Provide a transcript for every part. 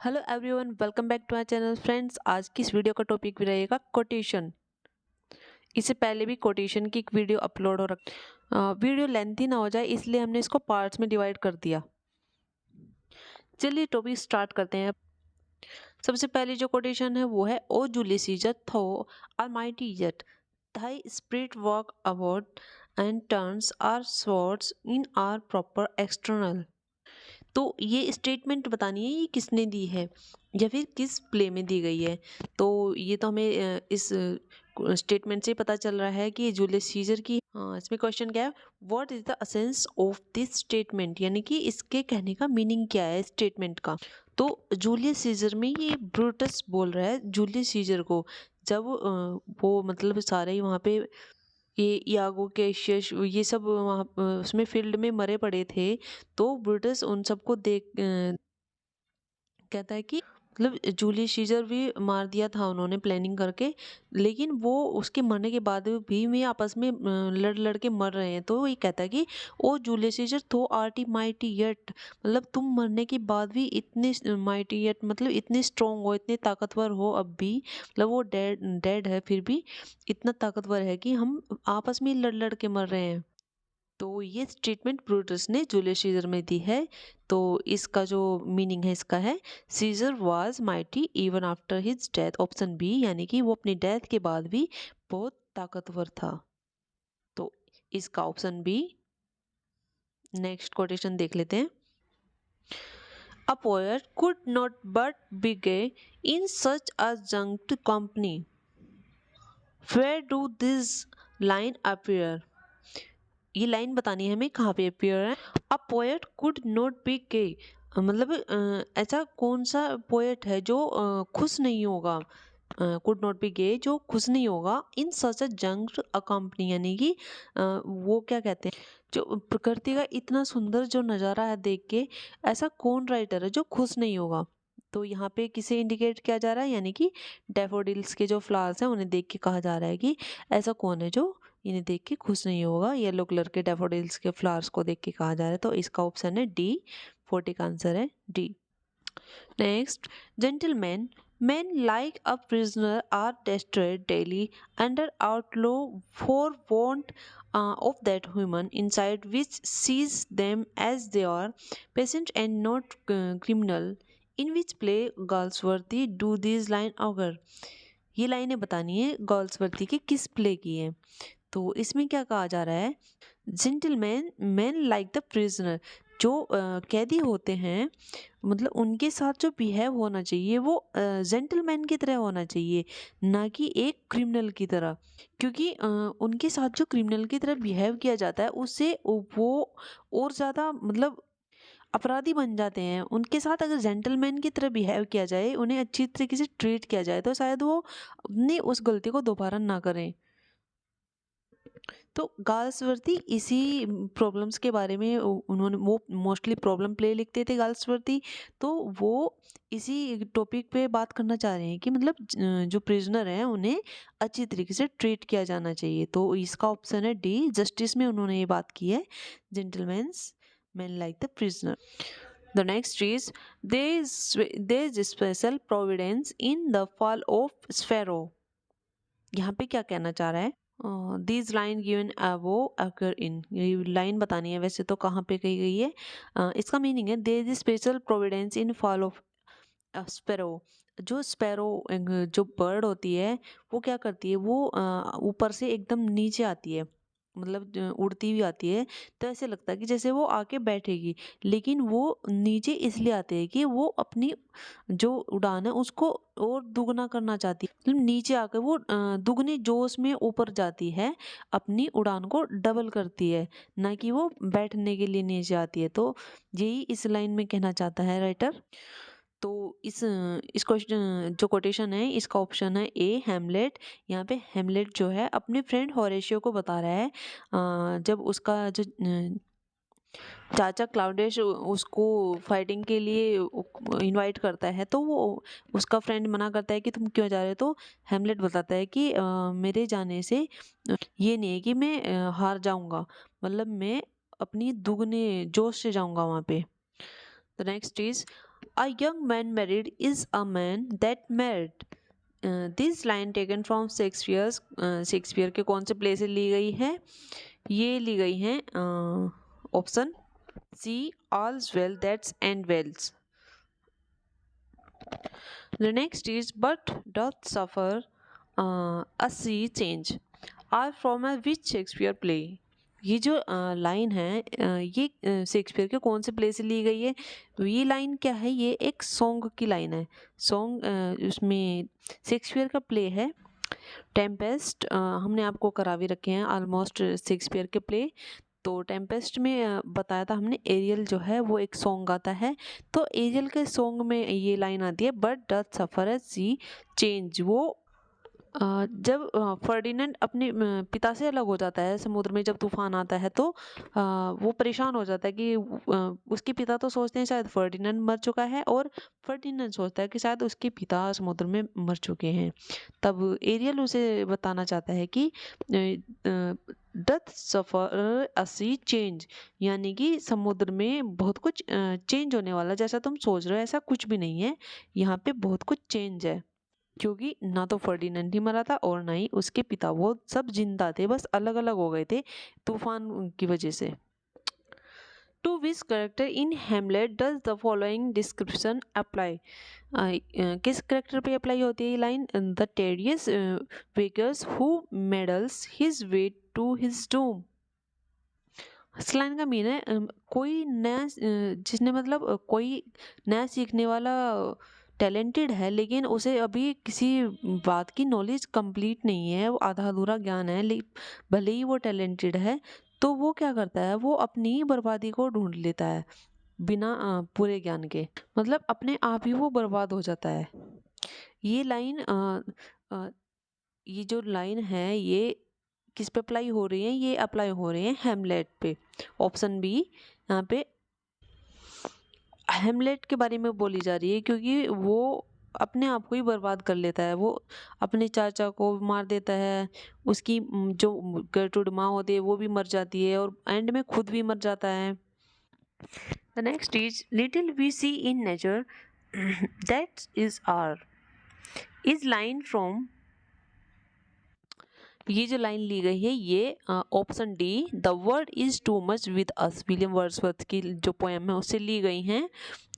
Hello everyone, welcome back to our channel. Friends, आज की इस वीडियो का टॉपिक भी रहेगा कोटेशन। इससे पहले भी कोटेशन की एक वीडियो अपलोड हो रखी। वीडियो लेंथी ना हो जाए इसलिए हमने इसको पार्ट्स में डिवाइड कर दिया। चलिए टॉपिक स्टार्ट करते हैं। सबसे पहली जो कोटेशन है वो है, ओ जूलियस सीजर थो Almighty yet thy spirit walk about and turns our swords in our proper external। तो ये स्टेटमेंट बतानी है ये किसने दी है या फिर किस प्ले में दी गई है। तो ये तो हमें इस स्टेटमेंट से पता चल रहा है कि ये जूलियस सीजर की। इसमें क्वेश्चन क्या है, what is the essence of this statement, यानी कि इसके कहने का मीनिंग क्या है स्टेटमेंट का। तो जूलियस सीजर में ये ब्रूटस बोल रहा है जूलियस सीजर को, जब वो मतलब सारे वहाँ पे ये यागो कैशियस ये सब वहाँ उसमें फील्ड में मरे पड़े थे। तो ब्रूटस उन सबको कहता है कि मतलब जूलियस सीजर भी मार दिया था उन्होंने प्लानिंग करके, लेकिन वो उसके मरने के बाद भी में आपस में लड़ लड़ के मर रहे हैं। तो ये कहता है कि ओ जूलियस सीजर तो आर्टी माइटी येट, मतलब तुम मरने के बाद भी इतने माइटी येट, मतलब इतने स्ट्रोंग हो, इतने ताकतवर हो अब भी, मतलब वो डेड डेड है फिर भी इतना ताकतवर है कि हम आपस में लड़ लड़ के मर रहे हैं। तो ये स्टेटमेंट ब्रूटस ने जूलियस सीजर में दी है। तो इसका जो मीनिंग है इसका है, Caesar was mighty even after his death, option B, यानी कि वो अपनी डेथ के बाद भी बहुत ताकतवर था। तो इसका ऑप्शन बी। नेक्स्ट कोटेशन देख लेते हैं। A poet could not but be gay in such a junked company. Where do this line appear? ये लाइन बतानी है हमें कहाँ पे अपियर है। A poet could not be gay, मतलब ऐसा कौन सा पोएट है जो खुश नहीं होगा, कुड नॉट बी गे जो खुश नहीं होगा, इन सच अ जंग अ कंपनी, यानी कि वो क्या कहते हैं, जो प्रकृति का इतना सुंदर जो नज़ारा है देख के, ऐसा कौन राइटर है जो खुश नहीं होगा। तो यहाँ पे किसे इंडिकेट किया जा रहा है, यानी कि डैफोडिल्स के जो फ्लावर्स हैं उन्हें देख के कहा जा रहा है कि ऐसा कौन है जो इन्हें देख के खुश नहीं होगा। येलो कलर के डैफोडिल्स के फ्लावर्स को देख के कहा जा रहा है। तो इसका ऑप्शन है डी, 40 का आंसर है D. Next, gentleman, men like a prisoner are destroyed daily under outlaw for want of that human inside which sees them as they are, patient and not criminal, in which play Galsworthy do these line occur। ये लाइनें बतानी है Galsworthy के किस play की है। तो इसमें क्या कहा जा रहा है, gentleman man like the prisoner, जो कैदी होते हैं, मतलब उनके साथ जो बिहेव होना चाहिए वो जेंटलमैन की तरह होना चाहिए, ना कि एक क्रिमिनल की तरह। क्योंकि उनके साथ जो क्रिमिनल की तरह बिहेव किया जाता है उससे वो और ज़्यादा मतलब अपराधी बन जाते हैं। उनके साथ अगर जेंटलमैन की तरह बिहेव किया जाए, उन्हें अच्छी तरीके से ट्रीट किया जाए, तो शायद वो अपनी उस गलती को दोबारा ना करें। तो गाल्सवर्दी इसी प्रॉब्लम्स के बारे में उन्होंने वो मोस्टली प्रॉब्लम प्ले लिखते थे गाल्सवर्दी। तो वो इसी टॉपिक पे बात करना चाह रहे हैं कि मतलब जो प्रिजनर हैं उन्हें अच्छी तरीके से ट्रीट किया जाना चाहिए। तो इसका ऑप्शन है डी, जस्टिस में उन्होंने ये बात की है, gentleman's man like the prisoner. The next is, there is special providence in the fall of Sparrow। यहाँ पे क्या कहना चाह रहा है, दिस लाइन गिवन अबो अकर इन, ये लाइन बतानी है वैसे तो कहाँ पे कही गई है। इसका मीनिंग है, there is special providence in fall of sparrow. जो स्पैरो जो बर्ड होती है वो क्या करती है, वो ऊपर से एकदम नीचे आती है, मतलब उड़ती हुई आती है। तो ऐसे लगता है कि जैसे वो आके बैठेगी, लेकिन वो नीचे इसलिए आते हैं कि वो अपनी जो उड़ान है उसको और दुगना करना चाहती है, मतलब नीचे आकर वो दुगनी जोश में ऊपर जाती है, अपनी उड़ान को डबल करती है, ना कि वो बैठने के लिए नीचे आती है। तो यही इस लाइन में कहना चाहता है राइटर। तो इस क्वेश्चन जो कोटेशन है इसका ऑप्शन है ए, हेमलेट। यहाँ पे हेमलेट जो है अपने फ्रेंड होरेशियो को बता रहा है, जब उसका जो चाचा क्लाउडियस उसको फाइटिंग के लिए इनवाइट करता है, तो वो उसका फ्रेंड मना करता है कि तुम क्यों जा रहे हो। तो हेमलेट बताता है कि मेरे जाने से ये नहीं है कि मैं हार जाऊंगा, मतलब मैं अपनी दुगने जोश से जाऊंगा वहाँ पे। The next is, A young man married is a man that married. This line taken from Shakespeare के कौन से प्ले से ली गई है? ये ली गई है option C, all's well that ends well. The next is, but doth suffer a sea change, are from a which Shakespeare play? ये जो लाइन है ये शेक्सपियर के कौन से प्ले से ली गई है? ये लाइन क्या है? ये एक सॉन्ग की लाइन है। सॉन्ग उसमें शेक्सपियर का प्ले है टेम्पेस्ट। हमने आपको करा भी रखे हैं ऑलमोस्ट शेक्सपियर के प्ले। तो टेम्पेस्ट में बताया था हमने, एरियल जो है वो एक सॉन्ग आता है। तो एरियल के सॉन्ग में ये लाइन आती है, but doth suffer as sea change. वो जब फर्डिनेंड अपने पिता से अलग हो जाता है समुद्र में, जब तूफान आता है तो वो परेशान हो जाता है कि उसके पिता तो सोचते हैं शायद फर्डिनेंड मर चुका है, और फर्डिनेंड सोचता है कि शायद उसके पिता समुद्र में मर चुके हैं। तब एरियल उसे बताना चाहता है कि डथ सफर अ सी चेंज, यानी कि समुद्र में बहुत कुछ चेंज होने वाला, जैसा तुम सोच रहे हो ऐसा कुछ भी नहीं है, यहाँ पे बहुत कुछ चेंज है। क्योंकि ना तो फर्डिनेंड ही मरा था और ना ही उसके पिता, वो सब जिंदा थे, बस अलग अलग हो गए थे तूफान की वजह से। To which character in Hamlet does the following description apply? किस करेक्टर पे अप्लाई होती है ये line? The tedious wakers who meddles his way to his doom. इस लाइन का मीन है कोई नया जिसने मतलब कोई नया सीखने वाला टैलेंटेड है, लेकिन उसे अभी किसी बात की नॉलेज कंप्लीट नहीं है, वो आधा अधूरा ज्ञान है, भले ही वो टैलेंटेड है, तो वो क्या करता है, वो अपनी बर्बादी को ढूंढ लेता है बिना पूरे ज्ञान के, मतलब अपने आप ही वो बर्बाद हो जाता है। ये लाइन ये जो लाइन है ये किस पे अप्लाई हो रही है? ये अप्लाई हो रही है हेमलेट पे। ऑप्शन बी यहाँ पे हेमलेट के बारे में बोली जा रही है, क्योंकि वो अपने आप को ही बर्बाद कर लेता है। वो अपने चाचा को मार देता है, उसकी जो गर्टुड माँ होती है वो भी मर जाती है, और एंड में खुद भी मर जाता है। The next is little we see in nature that is ours is line from. ये जो लाइन ली गई है ये option D, the word is too much with us, William Wordsworth की जो पोएम है उससे ली गई हैं।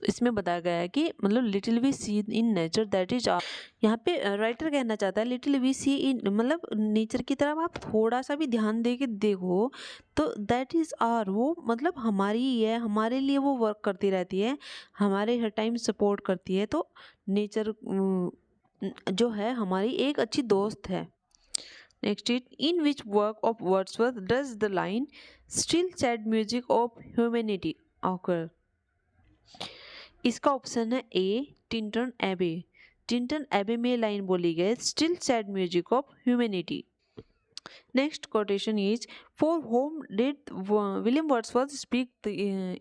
इसमें बताया गया है कि मतलब little we see in nature that is ours, यहाँ पे राइटर कहना चाहता है लिटिल वी सी इन, मतलब नेचर की तरफ आप थोड़ा सा भी ध्यान दे के देखो तो दैट इज आर, वो मतलब हमारी ही है, हमारे लिए वो वर्क करती रहती है, हमारे हर टाइम सपोर्ट करती है। तो नेचर जो है हमारी एक अच्छी दोस्त है। Next is, in which work of Wordsworth does the line "Still sad music of humanity" occur? इसका ऑप्शन है ए, टिंटन एबे। टिंटन एबे में लाइन बोली गई "Still sad music of humanity." Next quotation is, for whom did William Wordsworth speak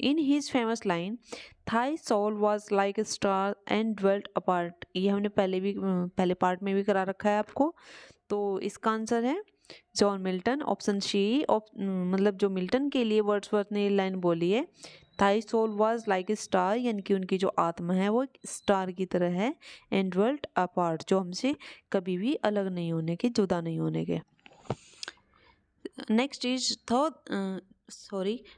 in his famous line "Thy soul was like a star and dwelt apart"? ये हमने पहले part में भी करा रखा है आपको। तो इसका आंसर है जॉन मिल्टन, ऑप्शन सी। मतलब जो मिल्टन के लिए वर्ड्सवर्थ ने लाइन बोली है thy soul was like a star, यानी कि उनकी जो आत्मा है वो एक स्टार की तरह है, एंड ड्वेल्ट अपार्ट, जो हमसे कभी भी अलग नहीं होने के, जुदा नहीं होने के। Next is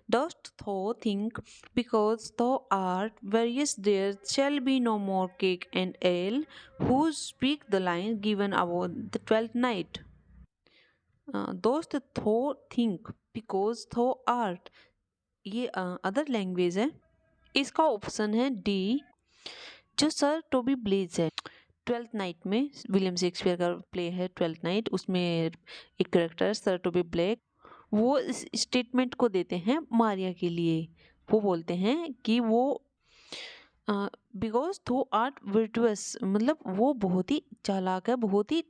dost thou think because thou art various there shall be no more cake and ale, who speak the line given about the 12th night? dost thou think because thou art, ये other language है। इसका option है D, जो sir Tobey Blaze है। 12th night में William Shakespeare का play है 12th night, उसमें एक करेक्टर सर टोबी ब्लेक वो इस स्टेटमेंट को देते हैं मारिया के लिए। वो बोलते हैं कि वो बिकॉज थो आर्ट वर्चुअस, मतलब वो बहुत ही चालाक है, बहुत ही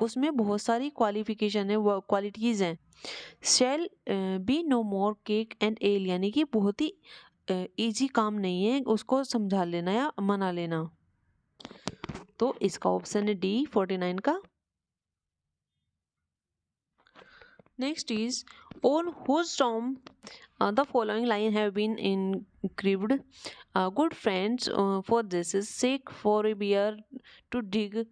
उसमें बहुत सारी क्वालिफिकेशन है, वो क्वालिटीज़ हैं। Shall be no more cake and ale, यानी कि बहुत ही इजी काम नहीं है उसको समझा लेना या मना लेना। तो इसका ऑप्शन है डी 49 का। Next is, On whose tomb the following line have been engraved. Good friends, for this is sake for a bear to dig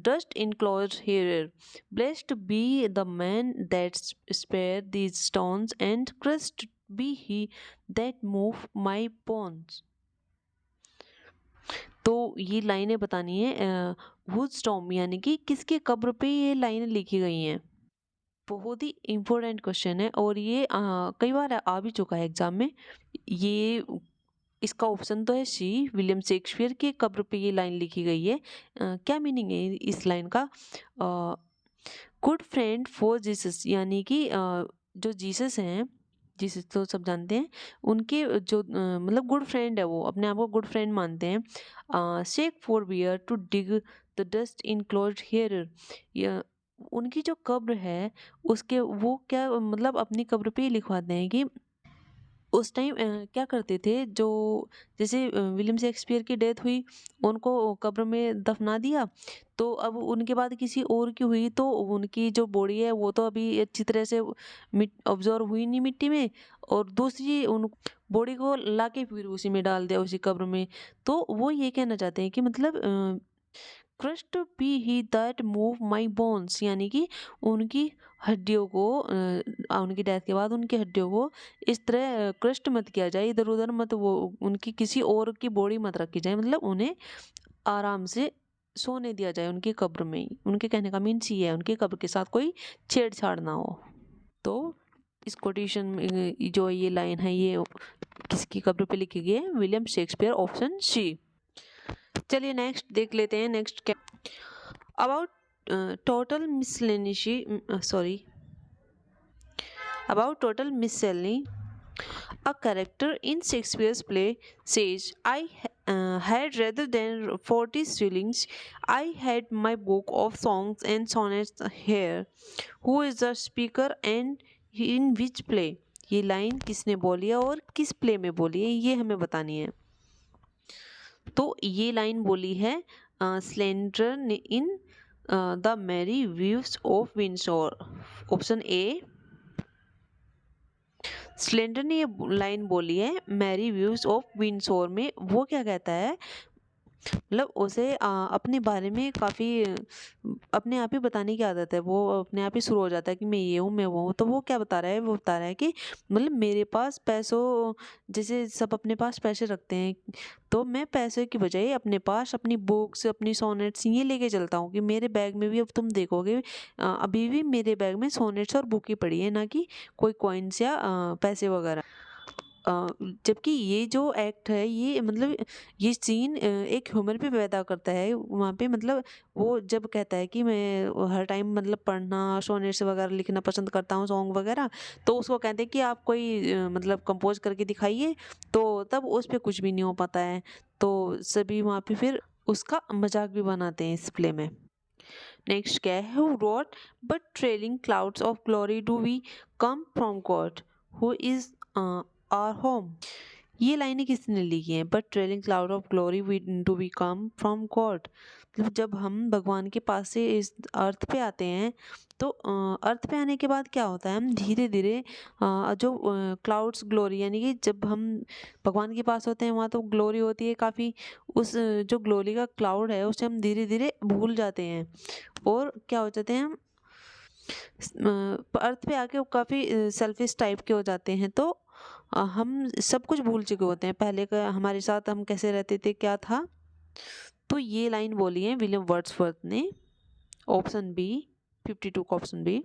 dust enclosed here. Blessed be the man that spared these stones, and cursed be he that move my bones. तो ये लाइनें बतानी है whose Tom यानी कि किसके कब्र पे ये लाइनें लिखी गई हैं। बहुत ही इम्पोर्टेंट क्वेश्चन है और ये कई बार आ भी चुका है एग्जाम में। ये इसका ऑप्शन तो है सी, विलियम शेक्सपियर के कब्र पे ये लाइन लिखी गई है। क्या मीनिंग है इस लाइन का? गुड फ्रेंड फॉर जीसस यानी कि जो जीसस हैं, जीसस तो सब जानते हैं, उनके जो मतलब गुड फ्रेंड है, वो अपने आप को गुड फ्रेंड मानते हैं। Sake forbear to dig the dust enclosed here, उनकी जो कब्र है उसके वो क्या मतलब अपनी कब्र पे ही लिखवाते हैं कि उस टाइम क्या करते थे, जो जैसे विलियम शेक्सपियर की डेथ हुई, उनको कब्र में दफना दिया, तो अब उनके बाद किसी और की हुई तो उनकी जो बॉडी है वो तो अभी अच्छी तरह से ऑब्जर्व हुई नहीं मिट्टी में, और दूसरी उन बॉडी को लाके फिर उसी में डाल दिया, उसी कब्र में। तो वो ये कहना चाहते हैं कि मतलब cursed be he that move my bones, यानी कि उनकी हड्डियों को उनकी डेथ के बाद उनकी हड्डियों को इस तरह क्रस्ट मत किया जाए, इधर उधर मत, वो उनकी किसी और की बॉडी मत रखी जाए, मतलब उन्हें आराम से सोने दिया जाए उनकी कब्र में ही। उनके कहने का मीन्स ये है, उनकी कब्र के साथ कोई छेड़छाड़ ना हो। तो इस कोटेशन में जो ये लाइन है ये किसकी कब्र पे लिखी गई है? William Shakespeare, option C. चलिए नेक्स्ट देख लेते हैं। नेक्स्ट क्या about total miscellany sorry about total miscellany, a character in Shakespeare's play says, had rather than 40 shillings, I had my book of songs and sonnets here. Who is the speaker and in which play? ये line किसने बोली है और किस play में बोली है, ये हमें बतानी है। तो ये लाइन बोली है स्लेंडर ने in the merry views of Windsor, option A. Slender ने ये लाइन बोली है मैरी व्यूज ऑफ विंडसोर में। वो क्या कहता है, मतलब उसे अपने बारे में काफ़ी अपने आप ही बताने की आदत है, वो अपने आप ही शुरू हो जाता है कि मैं ये हूँ, मैं वो हूँ। तो वो क्या बता रहा है, वो बता रहा है कि मतलब मेरे पास पैसों, जैसे सब अपने पास पैसे रखते हैं, तो मैं पैसे की बजाय अपने पास अपनी बुक्स, अपनी सोनेट्स ये लेके चलता हूँ कि मेरे बैग में भी, अब तुम देखोगे अभी भी मेरे बैग में सोनेट्स और बुक ही पड़ी है, ना कि कोई कॉइन्स या पैसे वगैरह। जबकि ये जो एक्ट है ये मतलब ये सीन एक ह्यूमर भी पैदा करता है वहाँ पे। मतलब वो जब कहता है कि मैं हर टाइम मतलब पढ़ना, सोनेट्स वगैरह लिखना पसंद करता हूँ, सॉन्ग वगैरह, तो उसको कहते हैं कि आप कोई मतलब कंपोज करके दिखाइए, तो तब उस पर कुछ भी नहीं हो पाता है। तो सभी वहाँ पे फिर उसका मजाक भी बनाते हैं इस प्ले में। नेक्स्ट क्या है, who wrote but trailing clouds of glory do we come from God, who is our home. ये लाइनें किसने लिखी हैं? But trailing cloud of glory we do we come from God, मतलब जब हम भगवान के पास से इस अर्थ पे आते हैं, तो अर्थ पे आने के बाद क्या होता है, हम धीरे धीरे जो क्लाउड्स ग्लोरी यानी कि जब हम भगवान के पास होते हैं वहाँ तो ग्लोरी होती है काफ़ी, उस जो ग्लोरी का क्लाउड है उसे हम धीरे धीरे भूल जाते हैं और क्या हो जाते हैं हम अर्थ पे आके काफ़ी सेल्फिश टाइप के हो जाते हैं। तो हम सब कुछ भूल चुके होते हैं, पहले का हमारे साथ हम कैसे रहते थे, क्या था। तो ये लाइन बोली है विलियम वर्ड्सवर्थ ने, ऑप्शन बी, 52 का ऑप्शन बी।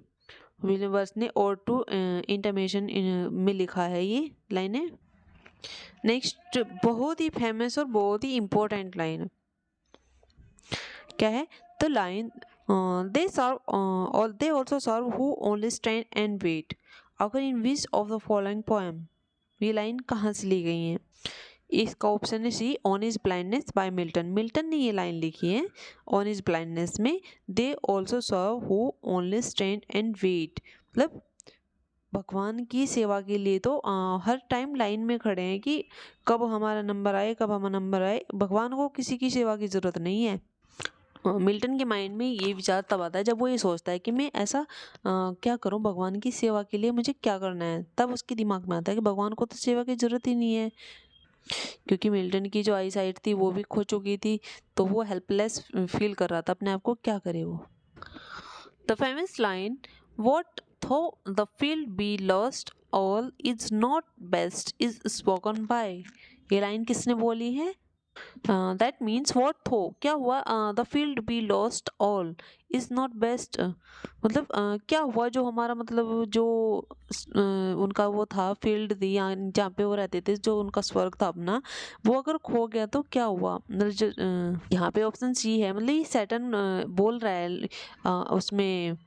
विलियम वर्ड्स ने और टू इंटरमेशन में लिखा है ये लाइनें। नेक्स्ट बहुत ही फेमस और बहुत ही इंपॉर्टेंट लाइन क्या है, the line they serve or they also serve who only stand and wait occur in which of the following poem। ये लाइन कहाँ से ली गई है? इसका ऑप्शन है C, on his blindness by Milton. Milton ने ये लाइन लिखी है ऑन इज ब्लाइंडनेस में, they also serve who only stand and wait, मतलब भगवान की सेवा के लिए तो हर टाइम लाइन में खड़े हैं कि कब हमारा नंबर आए, कब हमारा नंबर आए। भगवान को किसी की सेवा की जरूरत नहीं है। मिल्टन के माइंड में ये विचार तब आता है जब वो ये सोचता है कि मैं ऐसा क्या करूं भगवान की सेवा के लिए, मुझे क्या करना है। तब उसके दिमाग में आता है कि भगवान को तो सेवा की जरूरत ही नहीं है, क्योंकि मिल्टन की जो आई साइट थी वो भी खो चुकी थी। तो वो हेल्पलेस फील कर रहा था अपने आप को, क्या करे वो। The famous line "What though the field be lost all is not best" is spoken by, ये लाइन किसने बोली है? दैट मीन्स व्हाट थो, क्या हुआ, the field be lost all is not best, मतलब क्या हुआ जो हमारा, मतलब जो उनका वो था फील्ड थी जहाँ पे वो रहते थे, जो उनका स्वर्ग था अपना, वो अगर खो गया तो क्या हुआ। मतलब यहाँ पे ऑप्शन सी है, मतलब ये सैटर्न बोल रहा है उसमें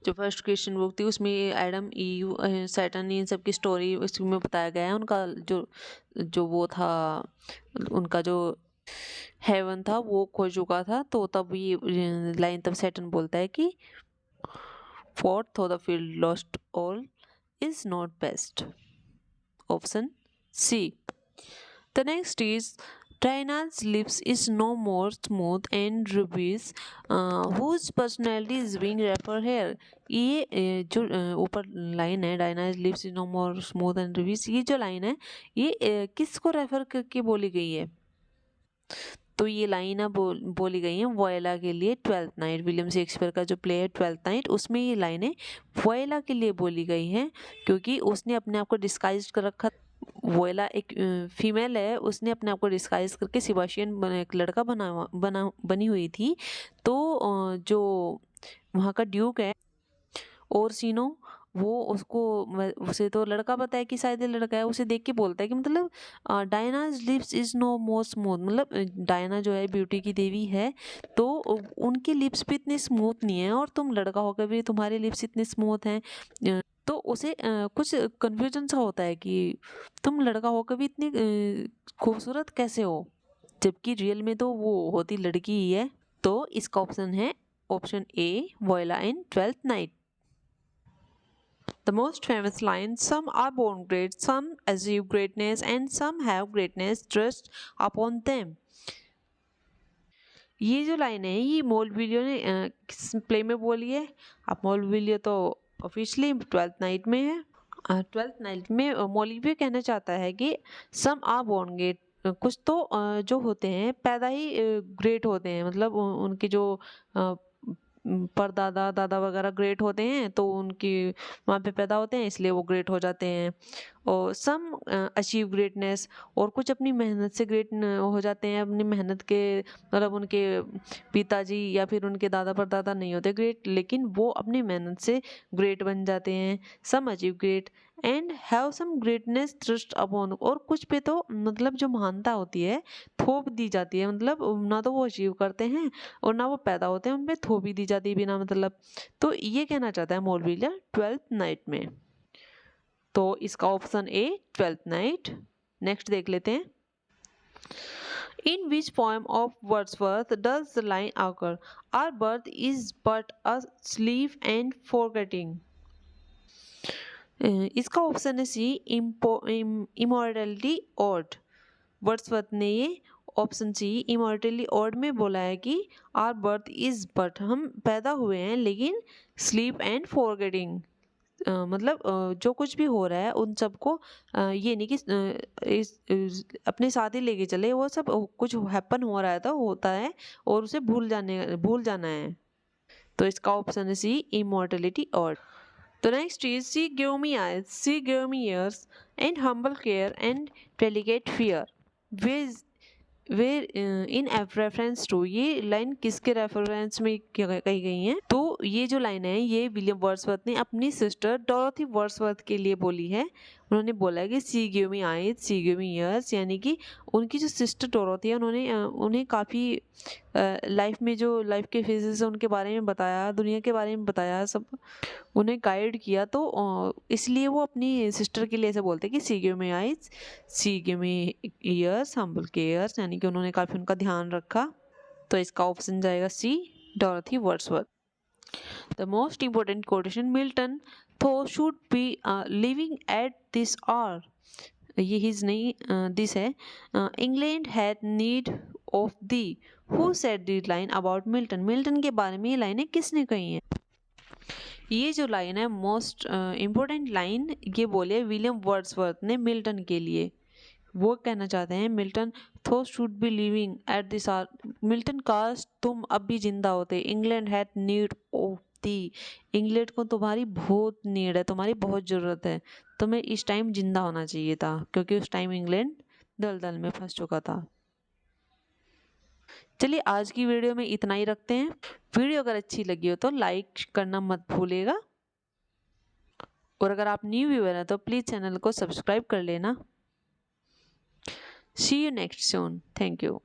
जो फर्स्ट क्रिश्चियन बुक थी उसमें एडम ईव सैटर्न इन सब की स्टोरी उसमें बताया गया है। उनका जो जो वो था, उनका जो हेवन था वो खो चुका था। तो तब ये लाइन तब सैटर्न बोलता है कि "What though the field lost all is not best." Option C. The next is Diana's lips is no more smooth and rubies. Whose personality is being referred here? ये जो ऊपर लाइन है डायना's lips is no more smooth and rubies, ये जो line है ये किसको refer करके बोली गई है? तो ये लाइन अब बोली गई है वोयला के लिए। ट्वेल्थ नाइट, विलियम शेक्सपियर का जो प्ले है ट्वेल्थ नाइट, उसमें ये लाइनें वोयला के लिए बोली गई हैं, क्योंकि उसने अपने आप को डिस्गाइज कर रखा। वोयला एक फीमेल है, उसने अपने आप को डिस्गाइज करके सिबाशियन एक लड़का बनी हुई थी। तो जो वहाँ का ड्यूक है ओरसिनो, वो उसको उसे तो लड़का पता है कि शायद ये लड़का है, उसे देख के बोलता है कि मतलब Diana's lips is no more smooth, मतलब डायना जो है ब्यूटी की देवी है, तो उनकी लिप्स भी इतनी स्मूथ नहीं है, और तुम लड़का होकर भी तुम्हारे लिप्स इतने स्मूथ हैं। तो उसे कुछ कन्फ्यूजन सा होता है कि तुम लड़का होकर भी इतनी खूबसूरत कैसे हो, जबकि रियल में तो वो होती लड़की ही है। तो इसका ऑप्शन है option A, Viola in Twelfth Night. The most famous line, "Some are born great, some achieve greatness, and some have greatness thrust upon them." ये जो लाइन है ये मौलविलियो ने किस प्ले में बोली है? अब मौलविलियो तो ऑफिशियली ट्वेल्थ नाइट में है। ट्वेल्थ नाइट में मौलविलियो कहना चाहता है कि सम आर बोर्न ग्रेट, कुछ तो जो होते हैं पैदा ही ग्रेट होते हैं, मतलब उनके जो परदादा दादा वगैरह ग्रेट होते हैं, तो उनकी वहाँ पे पैदा होते हैं इसलिए वो ग्रेट हो जाते हैं। और सम अचीव ग्रेटनेस, और कुछ अपनी मेहनत से ग्रेट हो जाते हैं, अपनी मेहनत के, मतलब उनके पिताजी या फिर उनके दादा परदादा नहीं होते ग्रेट, लेकिन वो अपनी मेहनत से ग्रेट बन जाते हैं। Some achieve great and have some greatness thrust upon, और कुछ पे तो मतलब जो महानता होती है थोप दी जाती है, मतलब ना तो वो अचीव करते हैं और ना वो पैदा होते हैं, उनपे थोपी दी जाती है बिना मतलब। तो ये कहना चाहता है मौलविया ट्वेल्थ नाइट में। तो इसका option A twelfth night. Next देख लेते हैं। In which poem of Wordsworth does the line occur, "Our birth is but a sleep and forgetting"? इसका ऑप्शन है सी, इमोर्टलिटी ऑड। वर्ड्सवर्थ ने ये ऑप्शन सी इमोर्टली ऑड में बोला है कि आर बर्थ इज बट, हम पैदा हुए हैं लेकिन स्लीप एंड फॉरगेटिंग, मतलब जो कुछ भी हो रहा है उन सबको ये नहीं कि अपने साथ ही लेके चले, वो सब कुछ हैपन हो रहा है तो होता है और उसे भूल जाना है। तो इसका ऑप्शन है C, immortality ode. The next is "She gave me eyes, she gave me ears, and humble care and delicate fear." Where in reference to, ये लाइन किसके रेफरेंस में कही गई है? तो ये जो लाइन है ये विलियम वर्ड्सवर्थ ने अपनी सिस्टर डोरोथी वर्ड्सवर्थ के लिए बोली है। उन्होंने बोला है कि "she give me eyes, she give me years", यानी कि उनकी जो सिस्टर डोरोथी है उन्होंने उन्हें काफ़ी लाइफ में जो लाइफ के फेजेस है उनके बारे में बताया, दुनिया के बारे में बताया, सब उन्हें गाइड किया। तो इसलिए वो अपनी सिस्टर के लिए ऐसे बोलते हैं कि "she give me eyes, she give me ears, humble cares", यानी कि उन्होंने काफ़ी उनका ध्यान रखा। तो इसका ऑप्शन जाएगा C, Dorothy Wordsworth. The most important quotation, "Milton thou should be living at this hour", ये हिज नहीं दिस है। "England had need of thee. Who said the line about Milton. Milton के बारे में ये लाइनें किसने कही हैं? ये जो लाइन है मोस्ट इम्पोर्टेंट लाइन ये बोले विलियम वर्ड्सवर्थ ने मिल्टन के लिए। वो कहना चाहते हैं Milton thou should be living at this hour. Milton काश तुम अब भी जिंदा होते। England had need of thee. England को तुम्हारी बहुत नीड है, तुम्हारी बहुत ज़रूरत है। तुम्हें इस टाइम जिंदा होना चाहिए था क्योंकि उस टाइम इंग्लैंड दलदल में फंस चुका था। चलिए आज की वीडियो में इतना ही रखते हैं। वीडियो अगर अच्छी लगी हो तो लाइक करना मत भूलिएगा और अगर आप न्यू व्यूअर हैं तो प्लीज़ चैनल को सब्सक्राइब कर लेना। See you next soon. Thank you.